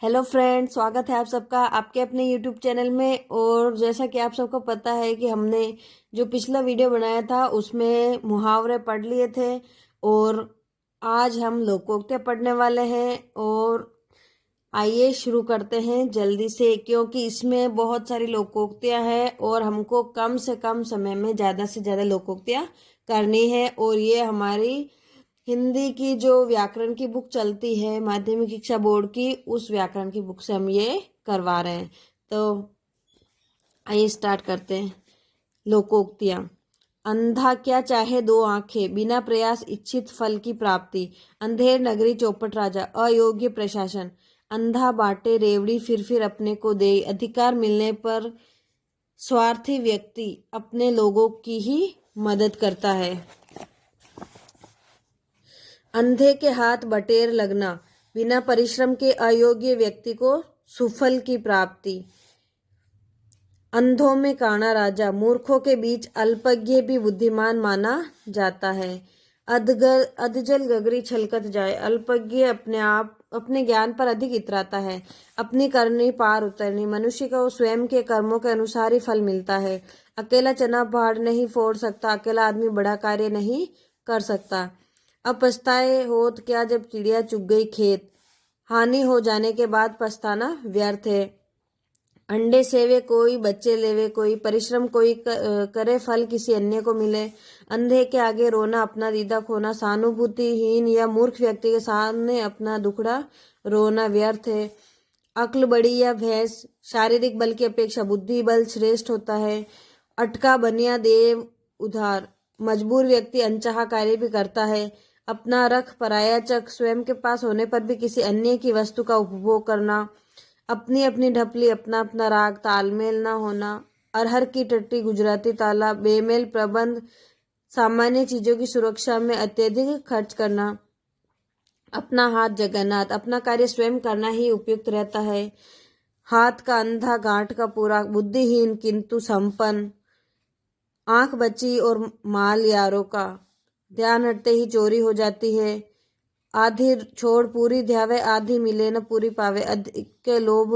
Hello friend, स्वागत है आप सबका आपके अपने यूट्यूब चैनल में। और जैसा कि आप सबको पता है कि हमने जो पिछला वीडियो बनाया था उसमें मुहावरे पढ़ लिए थे और आज हम लोकोक्तियाँ पढ़ने वाले हैं। और आइए शुरू करते हैं जल्दी से, क्योंकि इसमें बहुत सारी लोकोक्तियाँ हैं और हमको कम से कम समय में ज़्यादा से ज़्यादा लोकोक्तियाँ करनी है। और ये हमारी हिंदी की जो व्याकरण की बुक चलती है माध्यमिक शिक्षा बोर्ड की, उस व्याकरण की बुक से हम ये करवा रहे हैं। तो आइए स्टार्ट करते हैं। लोकोक्तियाँ। अंधा क्या चाहे दो आंखें, बिना प्रयास इच्छित फल की प्राप्ति। अंधेर नगरी चौपट राजा, अयोग्य प्रशासन। अंधा बाटे रेवड़ी फिर अपने को दे, अधिकार मिलने पर स्वार्थी व्यक्ति अपने लोगों की ही मदद करता है। अंधे के हाथ बटेर लगना, बिना परिश्रम के अयोग्य व्यक्ति को सुफल की प्राप्ति। अंधों में काना राजा, मूर्खों के बीच अल्पज्ञ भी बुद्धिमान माना जाता है। अधजल गगरी छलकत जाए, अल्पज्ञ अपने ज्ञान पर अधिक इतराता है। अपनी करनी पार उतरनी, मनुष्य को स्वयं के कर्मों के अनुसार ही फल मिलता है। अकेला चना पहाड़ नहीं फोड़ सकता, अकेला आदमी बड़ा कार्य नहीं कर सकता। अब पछताए होत क्या जब चिड़िया चुग गई खेत, हानि हो जाने के बाद पछताना व्यर्थ है। अंडे सेवे कोई, बच्चे लेवे कोई, परिश्रम कोई करे फल किसी अन्य को मिले। अंधे के आगे रोना अपना दीदा खोना, सहानुभूतिहीन या मूर्ख व्यक्ति के सामने अपना दुखड़ा रोना व्यर्थ है। अक्ल बड़ी या भैंस, शारीरिक बल की अपेक्षा बुद्धि बल श्रेष्ठ होता है। अटका बनिया देव उधार, मजबूर व्यक्ति अनचाहा कार्य भी करता है। अपना रख पराया चक, स्वयं के पास होने पर भी किसी अन्य की वस्तु का उपभोग करना। अपनी अपनी ढपली अपना अपना राग, तालमेल न होना। अरहर की टट्टी गुजराती ताला, बेमेल प्रबंध, सामान्य चीजों की सुरक्षा में अत्यधिक खर्च करना। अपना हाथ जगन्नाथ, अपना कार्य स्वयं करना ही उपयुक्त रहता है। हाथ का अंधा गांठ का पूरा, बुद्धिहीन किंतु संपन्न। आंख बची और माल यारों का, ध्यान हटते ही चोरी हो जाती है। आधी छोड़ पूरी ध्यावे, आधी मिले न पूरी पावे। अधिक के लोभ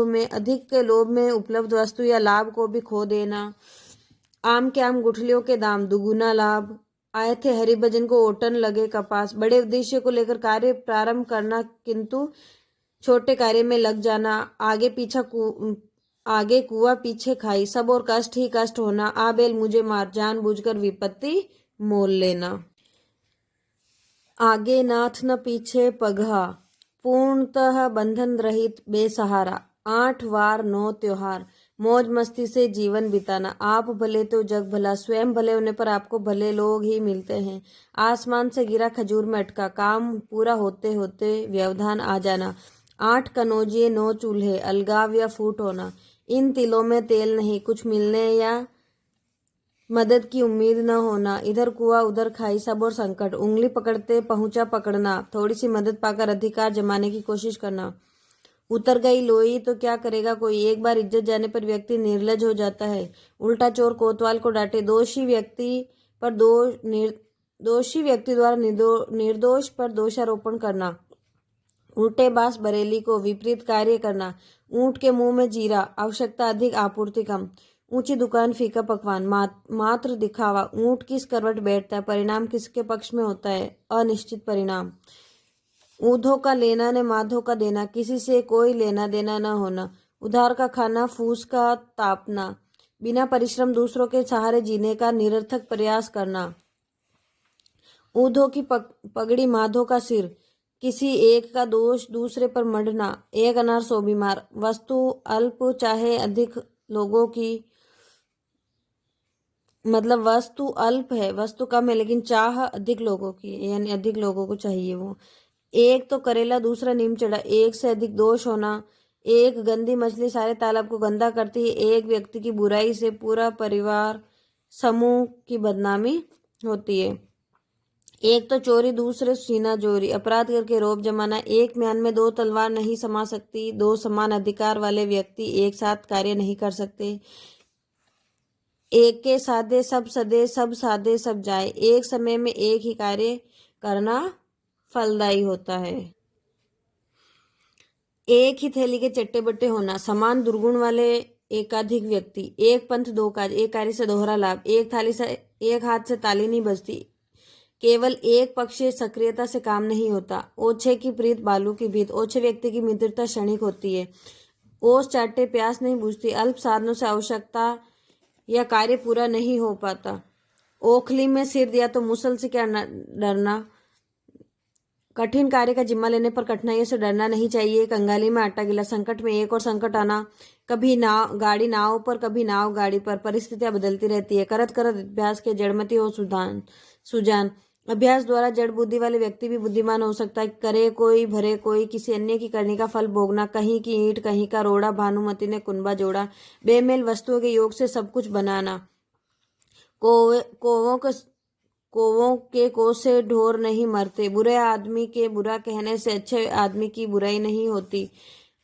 में उपलब्ध वस्तु या लाभ को भी खो देना। आम के आम गुठलियों के दाम, दुगुना लाभ। आए थे हरिभजन को ओटन लगे कपास, बड़े उद्देश्य को लेकर कार्य प्रारंभ करना किंतु छोटे कार्य में लग जाना। आगे कुआ पीछे खाई, सब और कष्ट ही कष्ट होना। आ बेल मुझे मार, जानबूझकर विपत्ति मोल लेना। आगे नाथ न पीछे पगहा, पूर्णतः बंधन रहित बेसहारा। 8 वार 9 त्योहार, मौज मस्ती से जीवन बिताना। आप भले तो जग भला, स्वयं भले होने पर आपको भले लोग ही मिलते हैं। आसमान से गिरा खजूर में अटका, काम पूरा होते होते व्यवधान आ जाना। 8 कनौजिए 9 चूल्हे, अलगाव या फूट होना। इन तिलों में तेल नहीं, कुछ मिलने या मदद की उम्मीद न होना। इधर कुआ उधर खाई, सब और संकट। उंगली पकड़ते पहुंचा पकड़ना, थोड़ी सी मदद पाकर अधिकार जमाने की कोशिश करना। उतर गई लोई तो क्या करेगा कोई, एक बार इज्जत जाने पर व्यक्ति निर्लज हो जाता है। उल्टा चोर कोतवाल को डांटे, दोषी व्यक्ति द्वारा निर्दोष पर दोषारोपण करना। उल्टे बास बरेली को विपरीत कार्य करना। ऊंट के मुंह में जीरा, आवश्यकता अधिक आपूर्ति कम। ऊंची दुकान फीका पकवान, मात्र दिखावा। ऊंट किस करवट बैठता है, परिणाम किसके पक्ष में होता है, अनिश्चित परिणाम। ऊधो का लेना ने माधो का देना, किसी से कोई लेना देना न होना। उधार का खाना, फूस का तापना। बिना परिश्रम दूसरों के सहारे जीने का निरर्थक प्रयास करना। ऊधो की पगड़ी माधो का सिर, किसी एक का दोष दूसरे पर मढ़ना। एक अनार 100 बीमार, वस्तु अल्प चाहे अधिक लोगों की, मतलब वस्तु अल्प है, वस्तु कम है, लेकिन चाह अधिक लोगों की, यानी अधिक लोगों को चाहिए वो। एक तो करेला दूसरा नीम चढ़ा, एक से अधिक दोष होना। एक गंदी मछली सारे तालाब को गंदा करती है। एक व्यक्ति की बुराई से पूरा परिवार समूह की बदनामी होती है। एक तो चोरी दूसरे सीना जोरी, अपराध करके रौब जमाना। एक म्यान में 2 तलवार नहीं समा सकती, 2 समान अधिकार वाले व्यक्ति एक साथ कार्य नहीं कर सकते। एक के साधे सब सदे, सब साधे सब जाए। एक समय में एक ही कार्य करना फलदायी होता है। एक ही थैली के चट्टे बट्टे होना, समान दुर्गुण वाले एकाधिक व्यक्ति, एक पंथ दो काज, एक कार्य से दोहरा लाभ, एक थाली से एक हाथ से ताली नहीं बजती, केवल एक पक्षीय सक्रियता से काम नहीं होता, ओछे की प्रीत बालू की भीत, ओछे व्यक्ति की मित्रता क्षणिक होती है, ओस चाटे प्यास नहीं बुझती, अल्प साधनों से आवश्यकता या कार्य पूरा नहीं हो पाता, ओखली में सिर दिया तो मुसल से क्या डरना, कठिन कार्य का जिम्मा लेने पर कठिनाइयों से डरना नहीं चाहिए, कंगाली में आटा गिला, संकट में एक और संकट आना, कभी नाव गाड़ी नाव पर, कभी नाव गाड़ी पर, परिस्थितियां बदलती रहती है, करत करत अभ्यास के जड़मती हो सुजान, अभ्यास द्वारा जड़ बुद्धि वाले व्यक्ति भी बुद्धिमान हो सकता है, करे कोई भरे कोई, किसी अन्य की करनी का फल भोगना, कहीं की ईंट कहीं का रोड़ा, भानुमति ने कुनबा जोड़ा, बेमेल वस्तुओं के योग से सब कुछ बनाना, कोवों के को से ढोर नहीं मरते, बुरे आदमी के बुरा कहने से अच्छे आदमी की बुराई नहीं होती,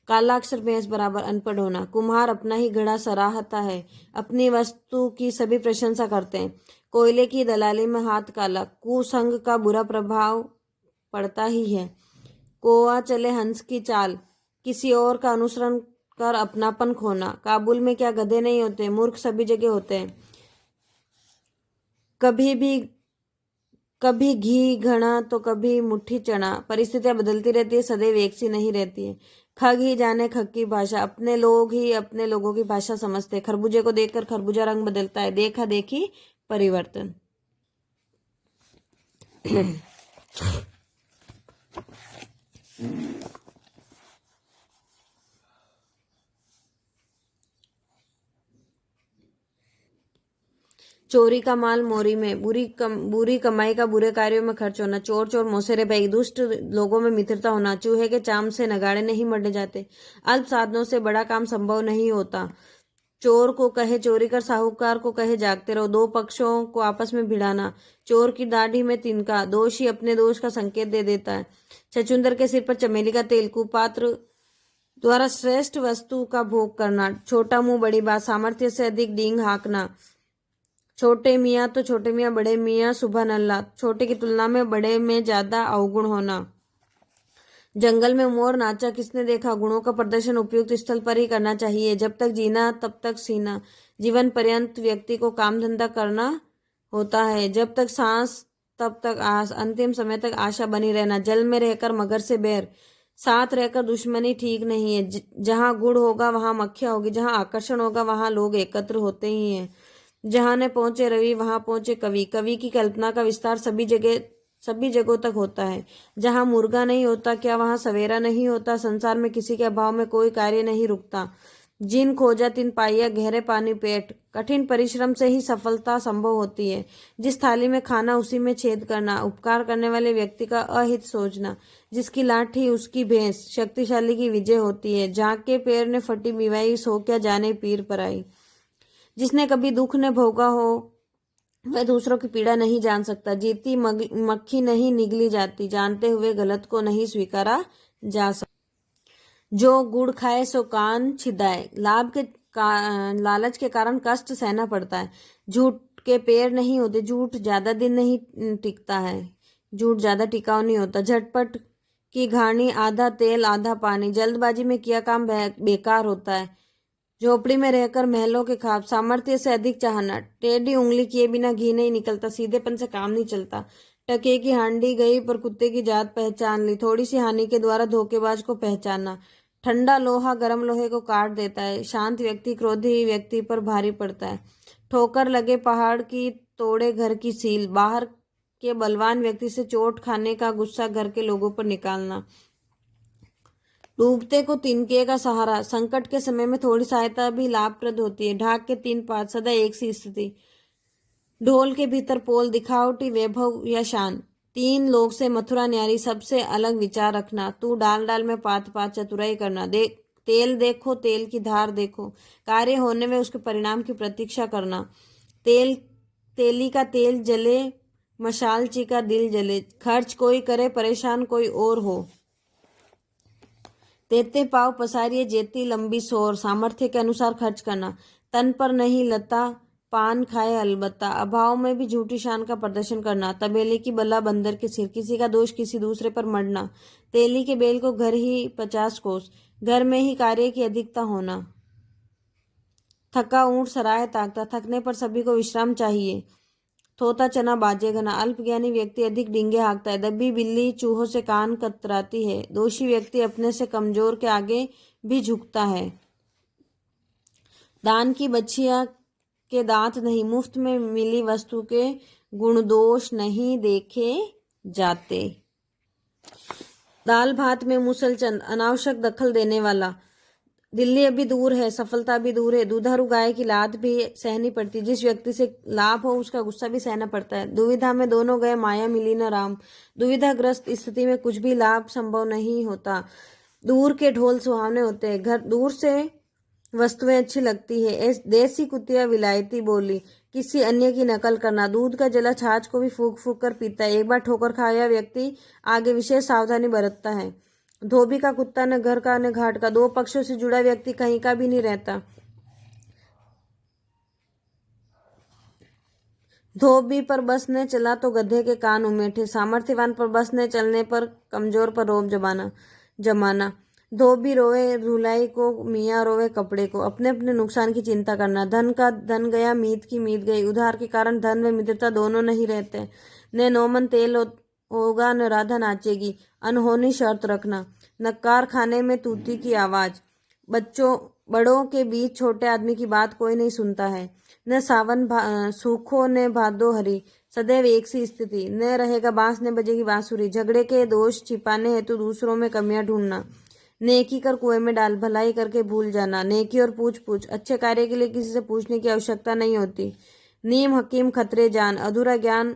कालाक्षर भैंस बराबर अनपढ़ होना, कुम्हार अपना ही घड़ा सराहता है, अपनी वस्तु की सभी प्रशंसा करते हैं, कोयले की दलाली में हाथ काला, कुसंग का बुरा प्रभाव पड़ता ही है, कोआ चले हंस की चाल, किसी और का अनुसरण कर अपनापन खोना, काबुल में क्या गधे नहीं होते, मूर्ख सभी जगह होते हैं, कभी घी घना तो कभी मुट्ठी चना, परिस्थितियां बदलती रहती है, सदैव एक सी नहीं रहती है, खग ही जाने खग की भाषा, अपने लोग ही अपने लोगों की भाषा समझते हैं, खरबूजे को देखकर खरबूजा रंग बदलता है, देखा देखी परिवर्तन। चोरी का माल मोरी में, बुरी कमाई का बुरे कार्यों में खर्च होना, चोर चोर मौसेरे बैग, दुष्ट लोगों में मित्रता होना, चूहे के चाम से नगाड़े नहीं मरने जाते, अल्प साधनों से बड़ा काम संभव नहीं होता, चोर को कहे चोरी कर, साहूकार को कहे जागते रहो, दो पक्षों को आपस में भिड़ाना, चोर की दाढ़ी में तिनका, दोष ही अपने दोष का संकेत दे देता है, छछूंदर के सिर पर चमेली का तेल, कुपात्र द्वारा श्रेष्ठ वस्तु का भोग करना, छोटा मुंह बड़ी बात, सामर्थ्य से अधिक डींग हाँकना, छोटे मियाँ तो छोटे मियाँ, बड़े मियाँ सुबह नल्ला, छोटे की तुलना में बड़े में ज्यादा अवगुण होना, जंगल में मोर नाचा किसने देखा, गुणों का प्रदर्शन उपयुक्त स्थल पर ही करना चाहिए, जब तक जीना तब तक सीना, जीवन पर्यंत व्यक्ति को काम धंधा करना होता है, जब तक सांस तब तक आस, अंतिम समय तक आशा बनी रहना, जल में रहकर मगर से बैर, साथ रहकर दुश्मनी ठीक नहीं है, जहाँ गुड़ होगा वहां मक्खियां होगी, जहाँ आकर्षण होगा वहां लोग एकत्र होते ही हैं, जहां ने पहुंचे रवि वहां पहुंचे कवि, कवि की कल्पना का विस्तार सभी जगहों तक होता है, जहां मुर्गा नहीं होता क्या वहां सवेरा नहीं होता, संसार में किसी के अभाव में कोई कार्य नहीं रुकता, जिन खोजा तिन पाइया, गहरे पानी पेट, कठिन परिश्रम से ही सफलता संभव होती है, जिस थाली में खाना उसी में छेद करना, उपकार करने वाले व्यक्ति का अहित सोचना, जिसकी लाठी उसकी भैंस, शक्तिशाली की विजय होती है, जाके पैर ने फटी बिवाई, सो क्या जाने पीर पर आई, जिसने कभी दुख न भोगा हो वह दूसरों की पीड़ा नहीं जान सकता, जीती मक्खी नहीं निगली जाती, जानते हुए गलत को नहीं स्वीकारा जा सकता, जो गुड़ खाए सो कान छिदाए, लालच के कारण कष्ट सहना पड़ता है, झूठ के पैर नहीं होते, झूठ ज्यादा दिन नहीं टिकता है, झूठ ज्यादा टिकाऊ नहीं होता, झटपट की घानी, आधा तेल आधा पानी, जल्दबाजी में किया काम बेकार होता है, झोपड़ी में रहकर महलों के ख्वाब, सामर्थ्य से अधिक चाहना, टेढ़ी उंगली किए बिना घी नहीं निकलता, सीधेपन से काम नहीं चलता, टके की हांडी गई पर कुत्ते की जात पहचान ली, थोड़ी सी हानि के द्वारा धोखेबाज को पहचानना, ठंडा लोहा गर्म लोहे को काट देता है, शांत व्यक्ति क्रोधी व्यक्ति पर भारी पड़ता है, ठोकर लगे पहाड़ की तोड़े घर की सील, बाहर के बलवान व्यक्ति से चोट खाने का गुस्सा घर के लोगों पर निकालना, डूबते को तिनके का सहारा, संकट के समय में थोड़ी सहायता भी लाभप्रद होती है, ढाक के 3 पात, सदा एक सी स्थिति, ढोल के भीतर पोल, दिखावटी वैभव या शान, 3 लोग से मथुरा न्यारी, सबसे अलग विचार रखना, तू डाल डाल में पात पात, चतुराई करना, तेल देखो तेल की धार देखो, कार्य होने में उसके परिणाम की प्रतीक्षा करना, तेली का तेल जले मशालची का दिल जले, खर्च कोई करे परेशान कोई और हो, तेते पाव पसारिए जेती लंबी सोर, सामर्थ्य के अनुसार खर्च करना, तन पर नहीं लता पान खाए अलबत्ता, अभाव में भी झूठी शान का प्रदर्शन करना, तबेले की बला बंदर के सिर, किसी का दोष किसी दूसरे पर मढ़ना, तेली के बेल को घर ही 50 कोस, घर में ही कार्य की अधिकता होना। थका ऊंट सराय ताकता, थकने पर सभी को विश्राम चाहिए। थोता चना बाजे घना, अल्पज्ञानी व्यक्ति अधिक डींगे हाँकता है। दब्बी बिल्ली चूहों से कान कतराती है। दोषी व्यक्ति अपने से कमजोर के आगे भी झुकता है। दान की बच्चिया के दांत नहीं, मुफ्त में मिली वस्तु के गुण दोष नहीं देखे जाते। दाल भात में मुसलचंद, अनावश्यक दखल देने वाला। दिल्ली अभी दूर है, सफलता भी दूर है। दुधारू गाय की लात भी सहनी पड़ती। जिस व्यक्ति से लाभ हो उसका गुस्सा भी सहना पड़ता है। दुविधा में दोनों गए, माया मिली न राम। दुविधाग्रस्त स्थिति में कुछ भी लाभ संभव नहीं होता। दूर के ढोल सुहावने होते हैं, घर दूर से वस्तुएं अच्छी लगती है। देसी कुतिया विलायती बोली, किसी अन्य की नकल करना। दूध का जला छाछ को भी फूंक फूंक कर पीता है। एक बार ठोकर खाया व्यक्ति आगे विशेष सावधानी बरतता है। धोबी का कुत्ता न घर का न घाट का। दो पक्षों से जुड़ा व्यक्ति कहीं का भी नहीं रहता। धोबी पर बस ने चला तो गधे के कान उमेठे। सामर्थ्यवान पर बस ने चलने पर कमजोर पर रोब जमाना। धोबी रोवे धुलाई को, मियाँ रोवे कपड़े को। अपने अपने नुकसान की चिंता करना। धन का धन गया, मीत की मीत गई। उधार के कारण धन व मित्रता दोनों नहीं रहते। न नौमन तेल होगा न राधा नाचेगी। अनहोनी शर्त रखना। नक्कार खाने में तूती की आवाज। बड़ों के बीच छोटे आदमी की बात कोई नहीं सुनता है। न सावन सूखो न भादो हरी, सदैव एक सी स्थिति। न रहेगा बांस न बजेगी बांसुरी। झगड़े के दोष छिपाने हेतु दूसरों में कमियां ढूंढना। नेकी कर कुएं में डाल, भलाई करके भूल जाना। नेकी और पूछ पूछ, अच्छे कार्य के लिए किसी से पूछने की आवश्यकता नहीं होती। नीम हकीम खतरे जान, अधूरा ज्ञान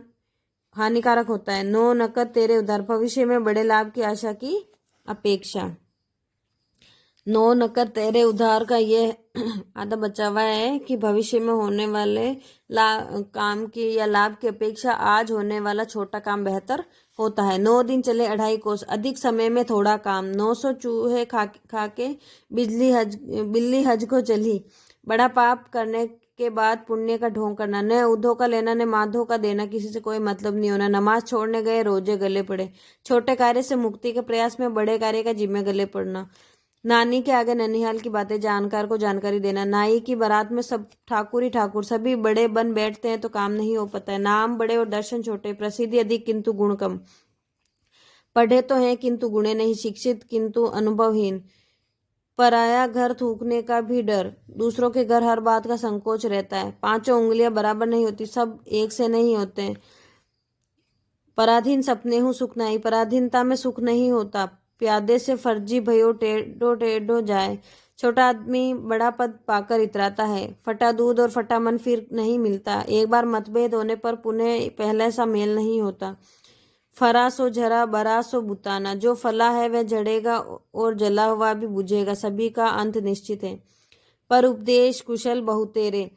हानिकारक होता है। नो नकद तेरे उधार, भविष्य में बड़े लाभ की आशा की अपेक्षा। नो नकद तेरे उधार का ये आधा बचा हुआ है कि भविष्य में होने वाले काम की या लाभ की अपेक्षा आज होने वाला छोटा काम बेहतर होता है। 9 दिन चले 2.5 कोस, अधिक समय में थोड़ा काम। 900 चूहे खा के बिल्ली हज को चली। बड़ा पाप करने के बाद पुण्य का ढोंग करना। न उधो का लेना न माधो का देना, किसी से कोई मतलब नहीं होना। नमाज छोड़ने गए, रोजे गले पड़े। छोटे कार्य से मुक्ति के प्रयास में बड़े कार्य का जिम्मे गले पड़ना। नानी के आगे ननिहाल की बातें, जानकार को जानकारी देना। नाई की बारात में सब ठाकुर ही ठाकुर, सभी बड़े बन बैठते हैं तो काम नहीं हो पाता है। नाम बड़े और दर्शन छोटे, प्रसिद्धि अधिक किंतु गुण कम। पढ़े तो हैं किंतु गुणे नहीं, शिक्षित किंतु अनुभवहीन। पराया घर थूकने का भी डर, दूसरों के घर हर बात का संकोच रहता है। 5 उंगलियां बराबर नहीं होती, सब एक से नहीं होते हैं। पराधीन सपने हूँ सुख नहीं, पराधीनता में सुख नहीं होता। प्यादे से फर्जी भयो टेढ़ो टेढ़ो जाए। छोटा आदमी बड़ा पद पाकर इतराता है। फटा दूध और फटा मन फिर नहीं मिलता। एक बार मतभेद होने पर पुनः पहले सा मेल नहीं होता। फरा सो झरा, बरा सो बुताना। जो फला है वह जड़ेगा और जला हुआ भी बुझेगा, सभी का अंत निश्चित है। पर उपदेश कुशल बहुतेरे,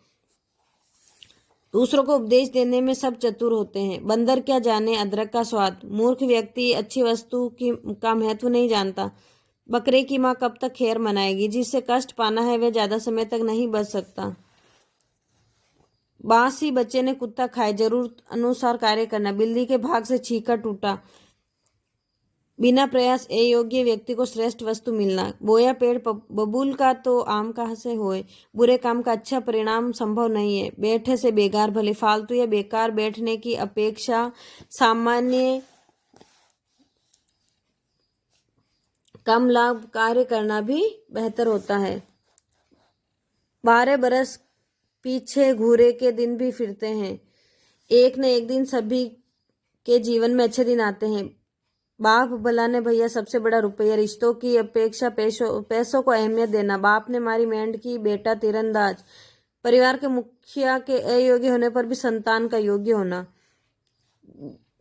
दूसरों को उपदेश देने में सब चतुर होते हैं। बंदर क्या जाने अदरक का स्वाद। मूर्ख व्यक्ति अच्छी वस्तु का महत्व नहीं जानता। बकरे की माँ कब तक खैर मनाएगी। जिससे कष्ट पाना है वह ज्यादा समय तक नहीं बच सकता। बांसी बच्चे ने कुत्ता खाए, जरूरत अनुसार कार्य करना। बिल्ली के भाग से छीका टूटा। बिना प्रयास अयोग्य व्यक्ति को श्रेष्ठ वस्तु मिलना। बोया पेड़ बबूल का तो आम कहाँ से होए। बुरे काम का अच्छा परिणाम संभव नहीं है। बैठे से बेकार भले, फालतू या बेकार बैठने की अपेक्षा सामान्य कम लाभ कार्य करना भी बेहतर होता है। 12 बरस पीछे घूरे के दिन भी फिरते हैं। एक न एक दिन सभी के जीवन में अच्छे दिन आते हैं। बाप भला ने भैया सबसे बड़ा रुपया, रिश्तों की अपेक्षा पैसों को अहमियत देना। बाप ने मारी मेंढ की, बेटा तीरंदाज। परिवार के मुखिया के अयोग्य होने पर भी संतान का योग्य होना।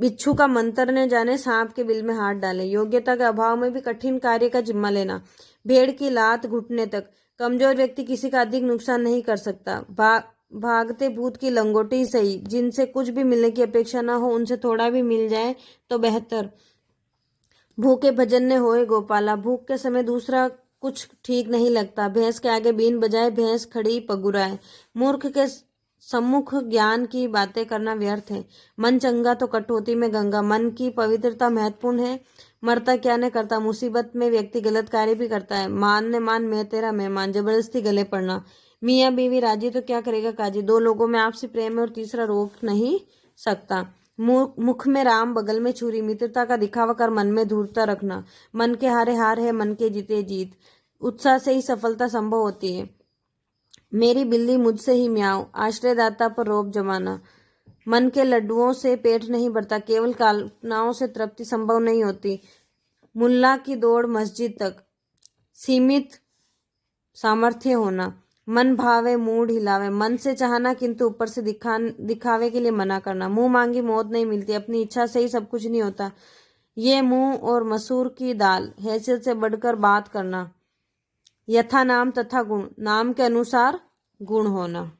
बिच्छू का मंत्र ने जाने, सांप के बिल में हाथ डाले। योग्यता के अभाव में भी कठिन कार्य का जिम्मा लेना। भेड़ की लात घुटने तक। कमजोर व्यक्ति किसी का अधिक नुकसान नहीं कर सकता। भागते भूत की लंगोटी सही। जिनसे कुछ भी मिलने की अपेक्षा न हो उनसे थोड़ा भी मिल जाए तो बेहतर। भूखे भजन ने होए गोपाला। भूख के समय दूसरा कुछ ठीक नहीं लगता। भैंस के आगे बीन बजाए, भैंस खड़ी पगुराए। मूर्ख के सम्मुख ज्ञान की बातें करना व्यर्थ है। मन चंगा तो कटौती में गंगा। मन की पवित्रता महत्वपूर्ण है। मरता क्या नहीं करता। मुसीबत में व्यक्ति गलत कार्य भी करता है। मान ने मान मैं तेरा मेहमान, जबरदस्ती गले पड़ना। मियाँ बीवी राजी तो क्या करेगा काजी। दो लोगों में आपसी प्रेम है और तीसरा रोक नहीं सकता। मुख में राम बगल में छुरी, मित्रता का दिखावा कर मन में धूर्तता रखना। मन के हारे हार है, मन के जीते जीत। उत्साह से ही सफलता संभव होती है। मेरी बिल्ली मुझसे ही म्याऊं, आश्रयदाता पर रोब जमाना। मन के लड्डुओं से पेट नहीं भरता, केवल कल्पनाओं से तृप्ति संभव नहीं होती। मुल्ला की दौड़ मस्जिद तक, सीमित सामर्थ्य होना। मन भावे मूड हिलावे, मन से चाहना किंतु ऊपर से दिखावे के लिए मना करना। मुंह मांगी मौत नहीं मिलती, अपनी इच्छा से ही सब कुछ नहीं होता। ये मुंह और मसूर की दाल, हैसियत से बढ़कर बात करना। यथा नाम तथा गुण, नाम के अनुसार गुण होना।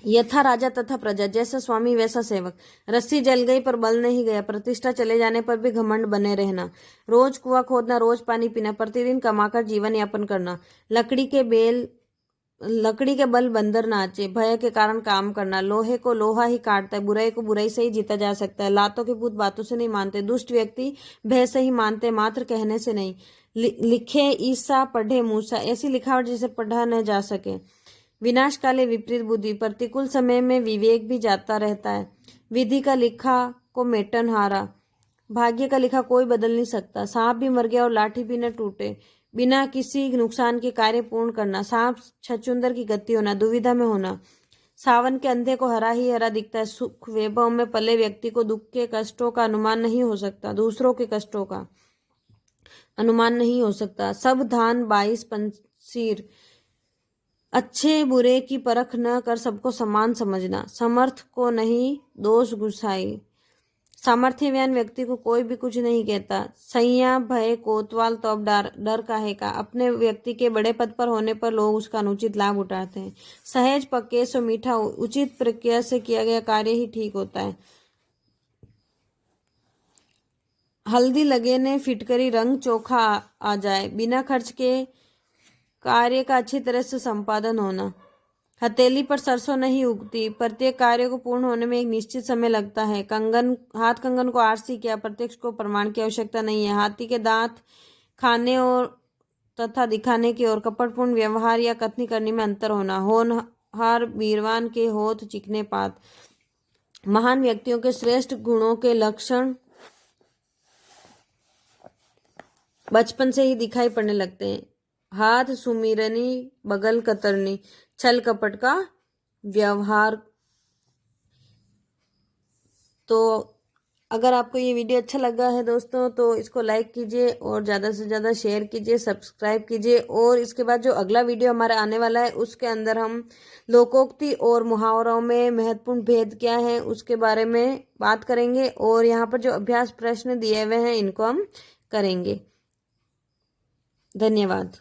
यथा राजा तथा प्रजा, जैसा स्वामी वैसा सेवक। रस्सी जल गई पर बल नहीं गया, प्रतिष्ठा चले जाने पर भी घमंड बने रहना। रोज कुआं खोदना, रोज पानी पीना, प्रतिदिन कमाकर जीवन यापन करना। लकड़ी के बल बंदर नाचे, भय के कारण काम करना। लोहे को लोहा ही काटता है, बुराई को बुराई से ही जीता जा सकता है। लातों के भूत बातों से नहीं मानते, दुष्ट व्यक्ति भय से ही मानते, मात्र कहने से नहीं। लिखे ईसा पढ़े मूसा, ऐसी लिखावट जिसे पढ़ा न जा सके। विनाश काले विपरीत बुद्धि, प्रतिकूल समय में विवेक भी जाता रहता है। विधि का लिखा को मेटन हारा, भाग्य का लिखा कोई बदल नहीं सकता। सांप भी मर गया और लाठी भी न टूटे। बिना किसी नुकसान के कार्य पूर्ण करना। सांप छछूंदर की गति होना, दुविधा में होना। सावन के अंधे को हरा ही हरा दिखता है। सुख वैभव में पले व्यक्ति को दुख के कष्टों का अनुमान नहीं हो सकता, दूसरों के कष्टों का अनुमान नहीं हो सकता। सब धान 22 पंसीर, अच्छे बुरे की परख न कर सबको समान समझना। समर्थ को नहीं दोष गुसाई, सामर्थ्यवान व्यक्ति को कोई भी कुछ नहीं कहता। सैया भय कोतवाल तो अब डर काहे का, अपने व्यक्ति के बड़े पद पर होने पर लोग उसका अनुचित लाभ उठाते हैं। सहज पक्के सो मीठा, उचित प्रक्रिया से किया गया कार्य ही ठीक होता है। हल्दी लगे ने फिटकरी, रंग चोखा आ जाए। बिना खर्च के कार्य का अच्छी तरह से संपादन होना। हथेली पर सरसों नहीं उगती, प्रत्येक कार्य को पूर्ण होने में एक निश्चित समय लगता है। हाथ कंगन को आरसी किया, प्रत्यक्ष को प्रमाण की आवश्यकता नहीं है। हाथी के दांत खाने और तथा दिखाने की और कपटपूर्ण व्यवहार या कथनी करने में अंतर होना। होनहार बीरवान के होठ चिकने पात। महान व्यक्तियों के श्रेष्ठ गुणों के लक्षण बचपन से ही दिखाई पड़ने लगते हैं। हाथ सुमिरनी, बगल कतरनी, छल कपट का व्यवहार। तो अगर आपको ये वीडियो अच्छा लगा है दोस्तों तो इसको लाइक कीजिए और ज़्यादा से ज़्यादा शेयर कीजिए, सब्सक्राइब कीजिए। और इसके बाद जो अगला वीडियो हमारा आने वाला है उसके अंदर हम लोकोक्ति और मुहावरों में महत्वपूर्ण भेद क्या है उसके बारे में बात करेंगे। और यहाँ पर जो अभ्यास प्रश्न दिए हुए हैं इनको हम करेंगे। धन्यवाद।